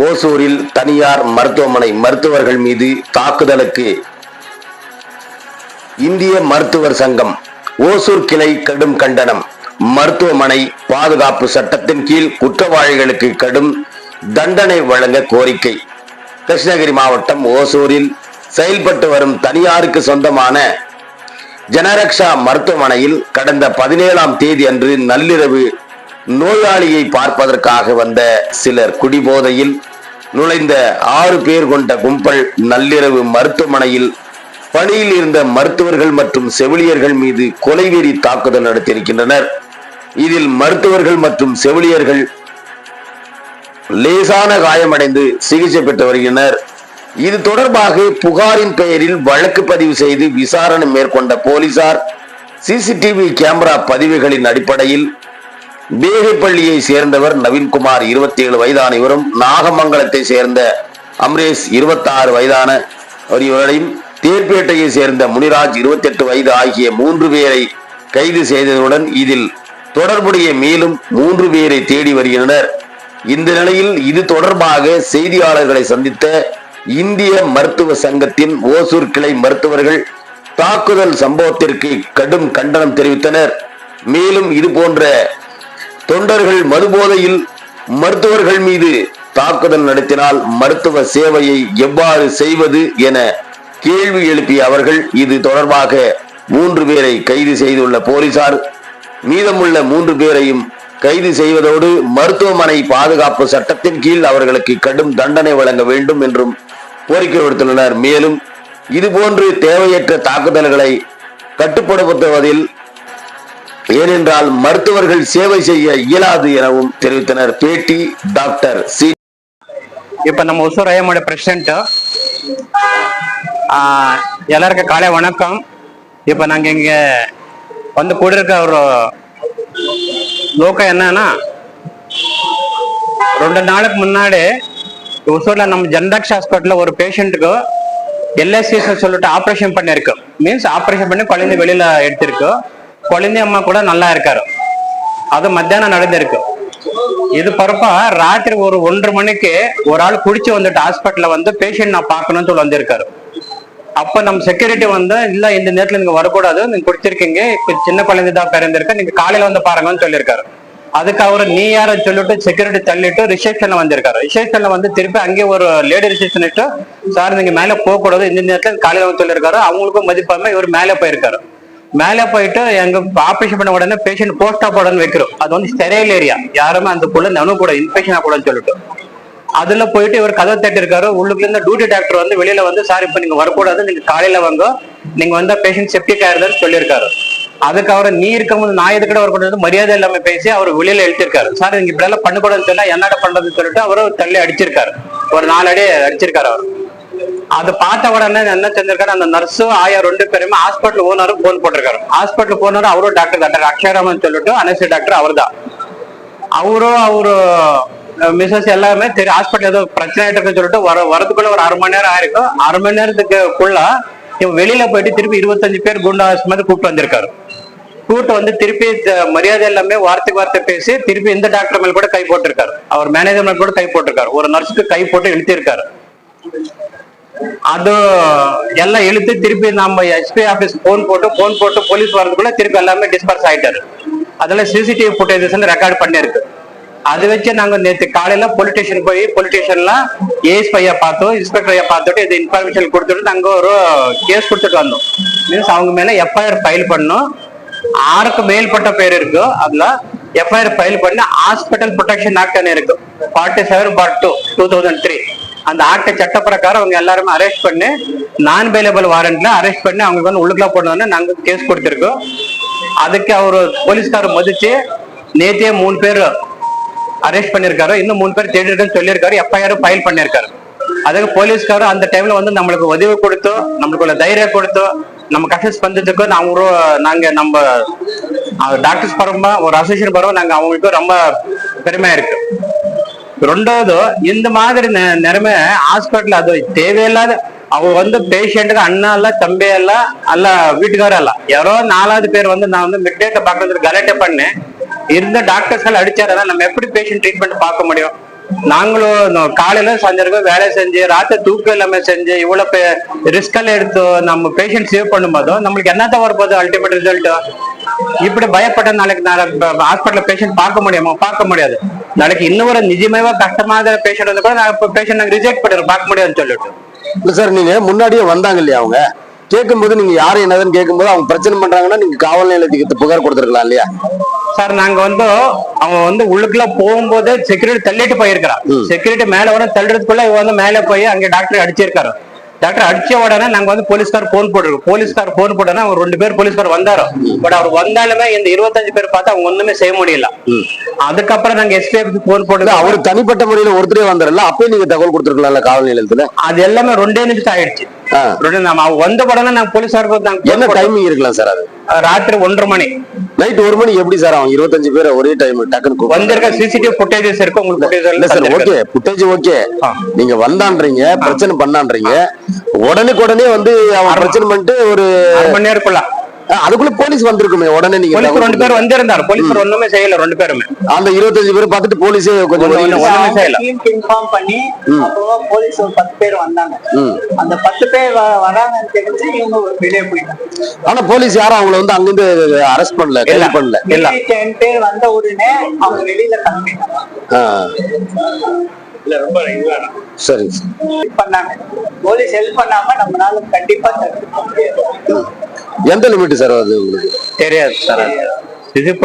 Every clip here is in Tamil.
ஓசூரில் தனியார் மருத்துவமனை மருத்துவர்கள் மீது தாக்குதலுக்கு இந்திய மருத்துவர் சங்கம் ஓசூர் கிளை கடும் கண்டனம். மருத்துவமனை பாதுகாப்பு சட்டத்தின் கீழ் குற்றவாளிகளுக்கு கடும் தண்டனை வழங்க கோரிக்கை. கிருஷ்ணகிரி மாவட்டம் ஓசூரில் செயல்பட்டு வரும் தனியாருக்கு சொந்தமான ஜனரக்ஷா மருத்துவமனையில் கடந்த 17ஆம் தேதி அன்று நள்ளிரவு நோயாளியை பார்ப்பதற்காக வந்த சிலர் குடிபோதையில் நுழைந்த 6 பேர் கொண்ட கும்பல் நள்ளிரவு மருத்துவமனையில் பணியில் இருந்த மருத்துவர்கள் மற்றும் செவிலியர்கள் மீது கொலைவெறி தாக்குதல் நடத்தியிருக்கின்றனர். இதில் மருத்துவர்கள் மற்றும் செவிலியர்கள் லேசான காயமடைந்து சிகிச்சை பெற்று வருகின்றனர். இது தொடர்பாக புகாரின் பெயரில் வழக்கு பதிவு செய்து விசாரணை மேற்கொண்ட போலீசார் சிசிடிவி கேமரா பதிவுகளின் அடிப்படையில் பேகைப்பள்ளியை சேர்ந்தவர் நவீன்குமார் 27 வயதான இவரும், நாகமங்கலத்தை சேர்ந்த அம்ரேஷ் 26 வயதான இவரையும், தேர்பேட்டையை சேர்ந்த முனிராஜ் 28 வயது ஆகிய 3 பேரை கைது செய்ததுடன் இதில் தொடர்புடைய மேலும் 3 பேரை தேடி வருகின்றனர். இந்த நிலையில் இது தொடர்பாக செய்தியாளர்களை சந்தித்த இந்திய மருத்துவ சங்கத்தின் ஓசூர் கிளை மருத்துவர்கள் தாக்குதல் சம்பவத்திற்கு கடும் கண்டனம் தெரிவித்தனர். மேலும் இது போன்ற தொண்டர்கள் மதுபோதையில் மருத்துவர்கள் மீது தாக்குதல் நடத்தினால் மருத்துவ சேவையை எவ்வாறு செய்வது என கேள்வி எழுப்பிய அவர்கள் இது தொடர்பாக 3 பேரை கைது செய்துள்ள போலீசார் மீதமுள்ள 3 பேரையும் கைது செய்வதோடு மருத்துவமனை பாதுகாப்பு சட்டத்தின் கீழ் அவர்களுக்கு கடும் தண்டனை வழங்க வேண்டும் என்றும் கோரிக்கை விடுத்துள்ளனர். மேலும் இதுபோன்று தேவையற்ற தாக்குதல்களை கட்டுப்படுத்துவதில் ஏனென்றால் மருத்துவர்கள் சேவை செய்ய இயலாது எனவும் தெரிவித்தனர். பேட்டி டாக்டர் சி. இப்ப நம்ம ஒசூர் ஐஎம்ஓட பிரசிடென்ட், எல்லாருக்கும் காலை வணக்கம். இப்ப நாங்க இங்க வந்து கூடியிருக்க ஒரு நோக்கம் என்னன்னா, 2 நாளுக்கு முன்னாடி ஒசூர்ல நம்ம ஜனரக்ஷா ஹாஸ்பிட்டல்ல ஒரு பேஷண்ட்டுக்கு எல்எஸ்சி சொல்லிட்டு ஆப்ரேஷன் பண்ணிருக்கு. மீன்ஸ் ஆப்ரேஷன் பண்ணி குழந்தை வெளியில எடுத்திருக்கு. குழந்தை அம்மா கூட நல்லா இருக்காரு. அது மத்தியானம் நடந்திருக்கு. இது பரப்பா ராத்திரி ஒரு 1:30 மணிக்கு ஒரு ஆள் குடிச்சு வந்துட்டு ஹாஸ்பிட்டல்ல வந்து பேஷண்ட் நான் பார்க்கணும்னு சொல்லி வந்திருக்காரு. அப்ப நம்ம செக்யூரிட்டி வந்து இல்ல, இந்த நேரத்துல நீங்க வரக்கூடாது, நீங்க குடிச்சிருக்கீங்க, இப்ப சின்ன குழந்தை தான் பிறந்திருக்கு, நீங்க காலையில வந்து பாருங்கன்னு சொல்லியிருக்காரு. அதுக்கு அவரு நீ யாரும் சொல்லிட்டு செக்யூரிட்டி தள்ளிட்டு ரிசப்ஷன்ல வந்திருக்காரு. ரிசப்ஷன்ல வந்து திருப்பி அங்கே ஒரு லேடி ரிசப்ஷனிஸ்ட், சார் நீங்க மேல போக கூடாது, இந்த நேரத்துல காலையில வந்து சொல்லியிருக்காரு. அவங்களுக்கும் மதிப்பாம இவர் மேலே போயிருக்காரு. மேலே போயிட்டு எங்க ஆபரேஷன் பண்ண உடனே பேஷண்ட் போஸ்ட் ஆப் உடனே வைக்கிறோம். அது வந்து ஸ்டெரைல் ஏரியா, யாருமே அந்த குள்ள நனு கூட இன்ஃபெக்ஷன் ஆகக்கூடாதுன்னு சொல்லிட்டு அதுல போயிட்டு இவர் கதை தட்டி இருக்காரு. உள்ளுக்குள்ள இருந்து டியூட்டி டாக்டர் வந்து வெளியில வந்து, சார் இப்ப நீங்க வரக்கூடாது, நீங்க காலையில வாங்க, நீங்க வந்தா பேஷண்ட் செப்டிக் ஆயிருதுன்னு சொல்லியிருக்காரு. அதுக்கு அவரை நீ இருக்கும்போது நான் எதுக்கிட்ட வரக்கூடாது மரியாதை இல்லாம பேசி அவர் வெளியில எழுத்திருக்காரு. சார் நீங்க இப்படி எல்லாம் பண்ணக்கூடாதுன்னு சொல்ல என்னடா பண்றதுன்னு சொல்லிட்டு அவரு தள்ளி அடிச்சிருக்காரு. ஒரு 4 அடி அடிச்சிருக்காரு அவர். அது பார்த்த உடனே என்ன செஞ்சிருக்காரு, அந்த நர்ஸும் ஆயா 2 பேருமே ஹாஸ்பிட்டல் ஓனரும் போன் போட்டிருக்காரு. ஹாஸ்பிட்டல் போனாரு அவரும் டாக்டர் அக்ஷயராமன் சொல்லிட்டு அனஸ்தி டாக்டர் அவர் தான். அவரு மிஸ்ஸஸ் எல்லாமே தெரியும். ஹாஸ்பிட்டல் ஏதோ பிரச்சனை இருக்குன்னு சொல்லிட்டு வரதுக்குள்ள ஒரு 1/2 மணி நேரம் ஆயிருக்கும். 1/2 மணி நேரத்துக்குள்ள இவன் வெளியில போயிட்டு திருப்பி 25 பேர் குண்டாஸ் மாதிரி கூப்பிட்டு வந்திருக்காரு. கூப்பிட்டு வந்து திருப்பி மரியாதை எல்லாமே வார்த்தை பேசி திருப்பி இந்த டாக்டர் மேல் கூட கை போட்டிருக்காரு. அவர் மேனேஜர் மேல் கூட கை போட்டிருக்காரு. ஒரு நர்ஸுக்கு கை போட்டு இழுத்திருக்காரு. அது எல்லாம் இழுத்து திருப்பி நம்ம எஸ்பி ஆபீஸ் போன் போட்டு போலீஸ் வரதுக்குள்ள திருப்பி எல்லாமே டிஸ்பர்ஸ் ஆயிட்டாரு. அதெல்லாம் சிசிடிவி ஃபுட்டேஜஸ் ரெக்கார்ட் பண்ணிருக்கு. அது வச்சு நாங்க நேற்று காலையில பொலிட்டேஷன் போய் பொலிட்டேஷன்லாம் ஏஎஸ் ஐயா பார்த்தோம், இன்ஸ்பெக்டர் ஐயா பார்த்துட்டு இது இன்ஃபர்மேஷன் கொடுத்துட்டு நாங்க ஒரு கேஸ் கொடுத்துட்டு வந்தோம். மீன்ஸ் அவங்க மேல எஃப்ஐஆர் ஃபைல் பண்ணோம். 6க்கு மேல்பட்ட பேர் இருக்கு. அதுல எஃப்ஐஆர் ஃபைல் பண்ணி ஹாஸ்பிட்டல் ப்ரொடெக்ஷன் ஆக்ட் இருக்கு 47/2 2003. அந்த ஆக்ட சட்ட பிரகாரம் அவங்க எல்லாருமே அரெஸ்ட் பண்ணி நான் பெயிலபிள் வாரண்ட்ல அரெஸ்ட் பண்ணி அவங்களுக்கு வந்து உள்ளுக்குள்ள போனோன்னு நாங்க கேஸ் கொடுத்திருக்கோம். அதுக்கு அவரு போலீஸ்காரர் மதிச்சு நேத்தே 3 பேர் அரெஸ்ட் பண்ணிருக்காரு. இன்னும் 3 பேர் தேடி இருக்குன்னு சொல்லியிருக்காரு. எஃப்ஐஆர் ஃபைல் பண்ணிருக்காரு. அதுக்கு போலீஸ்காரர் அந்த டைம்ல வந்து நம்மளுக்கு உதவி கொடுத்து நம்மளுக்குள்ள தைரியம் கொடுத்து நம்ம கஷ்ட ஸ்பந்தத்துக்கு நாங்க நம்ம டாக்டர்ஸ் பரமா ஒரு அசோசியேஷன் பரவ நாங்க அவங்களுக்கு ரொம்ப பெருமையா இருக்கு. 2வது இந்த மாதிரி நிலைமை ஹாஸ்பிட்டல் அது தேவையில்லாத அவங்க வந்து பேஷண்ட்டுக்கு அண்ணா இல்ல தம்பி இல்ல அல்ல வீட்டுக்காரர் இல்ல யாரோ 4வது பேர் வந்து நான் வந்து மிட் டேட்டை பாக்குறதுக்கு கலெக்ட் பண்ணேன் இருந்த டாக்டர்ஸ் அடிச்சாரு நம்ம எப்படி பேஷண்ட் ட்ரீட்மெண்ட் பார்க்க முடியும். நாங்களும் காலையில சாயந்தரம் வேலை செஞ்சு ராத்திரி தூக்கம் இல்லாம செஞ்சு இவ்வளவு ரிஸ்க் எல்லாம் எடுத்து நம்ம பேஷண்ட் சேவ் பண்ணும்போதும் நம்மளுக்கு என்னதான் வரப்போகுது அல்டிமேட் ரிசல்ட். இப்படி பயப்பட்ட நாளைக்கு ஹாஸ்பிட்டல் பேஷண்ட் பார்க்க முடியாது. நாளைக்கு இன்னொரு நிஜமாவே கஷ்டமான பேஷண்ட் வந்து கூட நான் பேஷண்ட் நாங்க ரிஜெக்ட் பண்ணிடுறோம் பார்க்க முடியாதுன்னு சொல்லிட்டு. இல்ல சார், நீங்க முன்னாடியே வந்தாங்க இல்லையா, அவங்க கேட்கும்போது நீங்க யாரும் என்னதுன்னு கேட்கும்போது அவங்க பிரச்சனை பண்றாங்கன்னா நீங்க காவல் நிலையத்துக்கு புகார் கொடுத்துருக்கலாம் இல்லையா? சார் நாங்க வந்து அவன் வந்து உள்ளுக்குள்ள போகும்போது செக்யூரிட்டி தள்ளிட்டு போயிருக்கிறான். செக்யூரிட்டி மேல வர தள்ளுறதுக்குள்ள இவன் வந்து மேல போய் அங்க டாக்டர் அடிச்சிருக்காரு. டாக்டர் அடிச்ச உடனே நாங்க வந்து போலீஸ்கார் போன் போட்டுருக்கோம். போலீஸ்கார் போன் போட்டோன்னா அவர் 2 பேர் போலீஸ்கார் வந்தாரோ. பட் அவர் வந்தாலுமே இந்த 25 பேர் பார்த்தா அவங்க ஒண்ணுமே செய்ய முடியல. அதுக்கப்புறம் நாங்க எஸ்பிக்கு போன் போட்டு அவரு தனிப்பட்ட முறையில ஒருத்தரே வந்தாருல்ல, அப்பயே நீங்க தகவல் கொடுத்துருக்கலாம்ல காவல் நிலையத்துல. அது எல்லாமே 2 நிமிஷம் ஆயிடுச்சு. வந்த உடனே நாங்க போலீஸ்கார் என்ன டைமிங் இருக்கலாம் சார்? அது ராத்திரி 1:30 மணி நைட் 1 மணி எப்படி சார் அவங்க 25 பேரை ஒரே டைம் டக்குன்னு வந்திருக்க சிசிடிவி ஃபுட்டேஜஸ் இருக்கு உங்களுக்கு. Okay, footage okay. நீங்க வந்தான்றீங்க, பிரச்சனை பண்ணான்றீங்க, உடனே வந்து அவன் பிரச்சனை பண்ணிட்டு ஒரு 1/2 மணி நேரக்குள்ள அதுக்குள்ள போலீஸ் வந்திருக்குமே. உடனே நீங்க 2 பேர் வந்திருந்தாரு. போலீஸ் ஒண்ணுமே செய்யல. 2 பேருமே அந்த 25 பேர் பார்த்துட்டு போலீஸே கொஞ்சம் இன்ஃபார்ம் பண்ணி அப்புறம் போலீஸ் ஒரு 10 பேர் வந்தாங்க. அந்த 10 பேர் வராங்கன்னு தெரிஞ்சு இவங்க வெளியே போயிட்டாங்க. ஆனா போலீஸ் யாரும் அவங்கள வந்து அங்கிருந்து அரெஸ்ட் பண்ணல, கைது பண்ணல. 10 பேர் வந்த உடனே அவங்க வெளியில கிளம்பிட்டாங்க. ரொம்ப சரி பண்ணாங்க. போலீஸ் ஹெல்ப் பண்ணாம நம்மளால கண்டிப்பா தடுக்க முடியாது. எந்த லிமிட் சார் அது உங்களுக்கு தெரியாது சார். ஹெல்ப்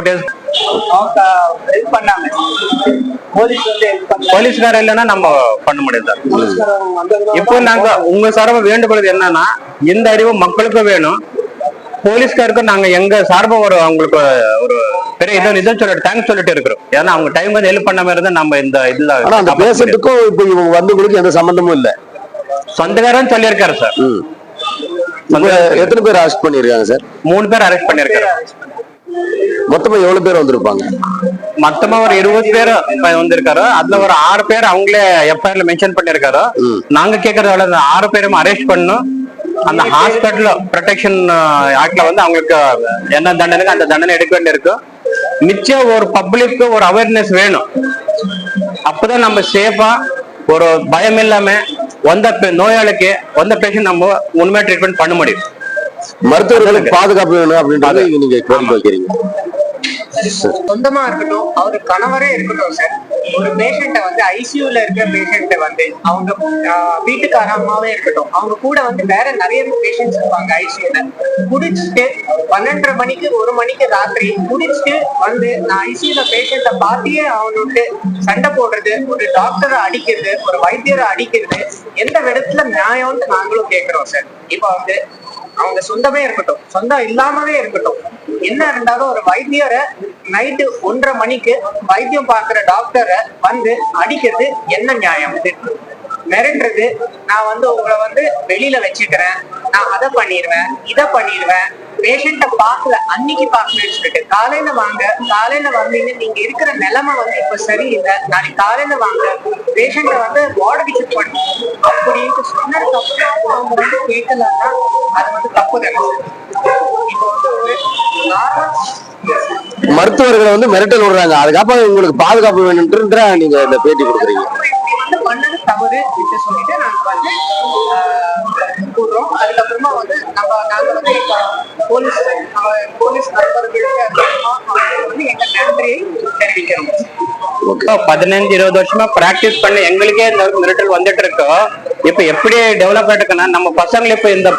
பண்ணாங்க. போலீஸ் வந்து ஹெல்ப் பண்ணாங்க. போலீஸ்கார இல்லைன்னா நம்ம பண்ண முடியாது. இப்போ நாங்க உங்க சார்பா வேண்டுகோள் என்னன்னா இந்த அறிவு மக்களுக்கு வேணும். போலீஸ்காருக்கு நாங்க எங்க சார்பா அவங்களுக்கு ஒரு பெரிய இதை சொல்லிட்டு தேங்க்ஸ் சொல்லிட்டு இருக்கிறோம். ஏன்னா அவங்க டைம் வந்து ஹெல்ப் பண்ணாம இருந்தா நம்ம இந்த இதுல அந்த பேஷண்ட்டுக்கும் இப்போ இவங்க வந்தவங்களுக்கு எந்த சம்பந்தமும் இல்ல. சொந்தக்காரன் சொல்லியிருக்காரு சார். எத்தனை பேர் அரெஸ்ட் பண்ணிருக்காங்க சார்? 3 பேர் அரெஸ்ட் பண்ணிருக்காரு. மொத்தமா எவ்வளவு பேர் வந்திருப்பாங்க? மொத்தமா ஒரு 20 பேர் வந்திருக்காரு. அதுல ஒரு 6 பேர் அவங்களே எஃப்ஐஆர்ல மென்ஷன் பண்ணிருக்காரு. நாங்க கேட்கறத 6 பேரும் அரெஸ்ட் பண்ணும். அந்த ஹாஸ்பிட்டல் ப்ரொடெக்ஷன் ஆக்ட்ல வந்து அவங்களுக்கு என்ன தண்டனை அந்த தண்டனை எடுக்க வேண்டியிருக்கு. மிச்சம் ஒரு பப்ளிக்கு ஒரு அவேர்னஸ் வேணும். அப்பதான் நம்ம சேஃபா ஒரு பயம் இல்லாம வந்த நோயாளிக்கு வந்த பேஷண்ட் நம்ம உண்மையா ட்ரீட்மெண்ட் பண்ண முடியும். மருத்துவர்களுக்கு பாதுகாப்பு வேணும் அப்படின்றது நீங்க கோரிக்கை வைக்கிறீங்க. சொந்தமா இருக்கட்டும், அவரு கணவரே இருக்கட்டும் சார், ஒரு பேஷண்ட வந்து ஐசியூல இருக்க பேஷண்ட வந்து அவங்க வீட்டுக்கார அம்மாவே இருக்கட்டும், அவங்க கூட வந்து வேற நிறைய பேஷண்ட்ஸ் இருப்பாங்க ஐசியூல. குடிச்சிட்டு 12:30 மணிக்கு 1 மணிக்கு ராத்திரி குடிச்சிட்டு வந்து நான் ஐசியூல பேஷண்ட பார்த்தியே அவனுக்கு சண்டை போடுறது, ஒரு டாக்டரை அடிக்கிறது, ஒரு வைத்தியரை அடிக்கிறது எந்த விதத்துல நியாயம்னு நாங்களும் கேட்கிறோம் சார். இப்ப வந்து அவங்க சொந்தமே இருக்கட்டும், சொந்தம் இல்லாமவே இருக்கட்டும், என்ன இருந்தாலும் ஒரு வைத்தியரை நைட்டு 1:30 மணிக்கு வைத்தியம் பார்க்கிற டாக்டரை வந்து அடிக்கிறது என்ன நியாயம்? மிரட்டுறது, நான் வந்து உங்களை வந்து வெளியில வச்சுக்கிறேன், நான் அதை பண்ணிடுவேன் இதை பண்ணிடுவேன், பேஷண்ட பார்க்கல அன்னைக்கு பார்க்கலன்னு சொல்லிட்டு காலையில வாங்க, காலையில வந்தீங்க, நீங்க இருக்கிற நிலைமை வந்து இப்ப சரியில்லை, நாளைக்கு காலையில வாங்க, பேஷண்ட வந்து வார்டுக்கு செக் பண்ணுவோம் அப்படின்னு சொன்னதுக்கு அப்புறம் அவங்க வந்து கேட்கலன்னா அது வந்து தப்பு தானே. இப்போ வந்து மருத்துவர்களை வந்து மிரட்டல் விடுறாங்க, அதுக்கப்புறம் உங்களுக்கு பாதுகாப்பு வேணும்ன்ற நீங்க இந்த பேட்டி கொடுக்குறீங்க. பண்ணது தவறு சொல்லிட்டு நாங்க வந்து கூடுறோம். அதுக்கப்புறமா வந்து நாங்க வந்து போலீஸ் நண்பர்களுக்கு வந்து எங்க நன்றியை தெரிவிக்கிறோம். 15-20 வருஷமா பிராக்டிஸ் பண்ணி எங்களுக்கே இந்த மிரட்டல் வந்துட்டு இருக்கோம். இப்ப எப்படி டெவலப் ஆயிட்டுக்குன்னா நம்ம பசங்களை இப்ப இந்த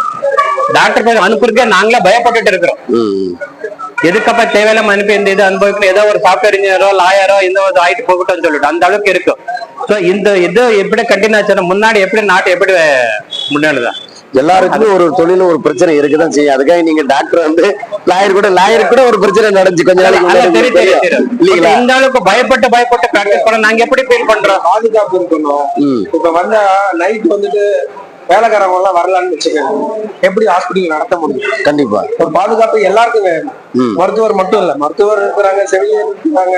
டாக்டர் பேர் அனுப்புறதுக்கே நாங்களே பயப்பட்டுட்டு இருக்கிறோம். எதுக்கப்ப தேவையில்லாம அனுப்பி இந்த இது அனுபவிக்கணும், ஏதோ ஒரு சாஃப்ட்வேர் இன்ஜினியரோ லாயரோ இந்த ஆயிட்டு போகட்டும்னு சொல்லிட்டு அந்த அளவுக்கு இருக்கும். சோ இந்த இது எப்படி கண்டினியூ ஆச்சுன்னா முன்னாடி எப்படி நாட்டு எப்படி முன்னேறுதான். எல்லாருக்குமே ஒரு தொழில ஒரு பிரச்சனை இருக்குதான் செய்யும். அதுக்காக நீங்க டாக்டர் வந்து லாயருக்கு கூட ஒரு பிரச்சனை நடந்துச்சு கொஞ்ச நாளைக்கு இல்லீங்களா? இந்த அளவுக்கு பயப்பட்டு பிராக்டிஸ் பண்ண நாங்க எப்படி ஃபீல் பண்றோம்? பாதுகாப்பு இருக்கணும். இப்ப வந்தா நைட் வந்துட்டு வேலைக்காரங்க எல்லாம் வரலான்னு வச்சுக்கோங்க, எப்படி ஹாஸ்பிட்டல் நடத்த முடியும்? கண்டிப்பா ஒரு பாதுகாப்பு எல்லாருக்கும் வேணும். மருத்துவர் மட்டும் இல்ல, மருத்துவர் இருக்கிறாங்க, செவிலியர் இருக்கிறாங்க,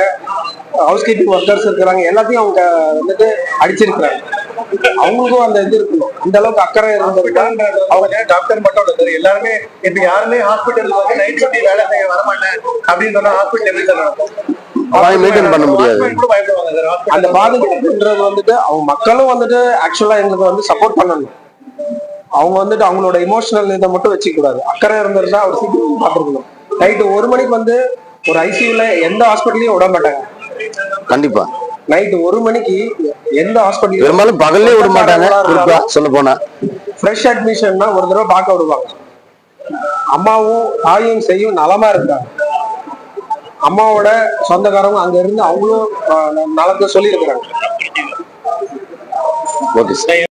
ஹவுஸ் கீப்பிங் ஒர்க்கர்ஸ் இருக்கிறாங்க, எல்லாத்தையும் அவங்க வந்துட்டு அடிச்சிருக்கிறாங்க. அவங்களுக்கும் அந்த இது இருக்கணும். இந்த அளவுக்கு அக்கறை இருந்திருந்தா அவங்க டாக்டர் மட்டும் இல்ல சார், எல்லாருமே இப்ப யாருமே ஹாஸ்பிட்டலுக்கு வந்து நைட் டியூட்டி வேலை செய்ய வரமாட்டேன் அப்படின்னு சொன்னா ஹாஸ்பிட்டல் எப்படி சார் அதை மெயின்டைன் பண்ண முடியாது. கூட பயப்படுவாங்க சார் hospital. அந்த பாதுகாப்புன்றது வந்துட்டு அவங்க மக்களும் வந்துட்டு ஆக்சுவலா எங்களுக்கு வந்து சப்போர்ட் பண்ணணும். அவங்க வந்துட்டு அவங்களோட இமோஷனல் இதை மட்டும் வச்சுக்க கூடாது. அக்கறை இருந்திருந்தா அவர் சீக்கிரம் பார்த்துருக்கணும். நைட்டு 1 மணிக்கு வந்து ஒரு ஐசியூல எந்த ஹாஸ்பிட்டலையும் விட மாட்டாங்க. கண்டிப்பா நைட்டு 1 மணிக்கு எந்த ஹாஸ்பிட்டல் பெரும்பாலும் பகல்லே விட மாட்டாங்க. சொல்ல போனா ஃப்ரெஷ் அட்மிஷன்னா ஒரு தடவை பார்க்க விடுவாங்க. அம்மாவும் தாயும் செய்யும் நலமா இருக்காங்க. அம்மாவோட சொந்தக்காரங்க அங்க இருந்து அவங்களும் நலத்தை சொல்லி இருக்கிறாங்க. Okay sir.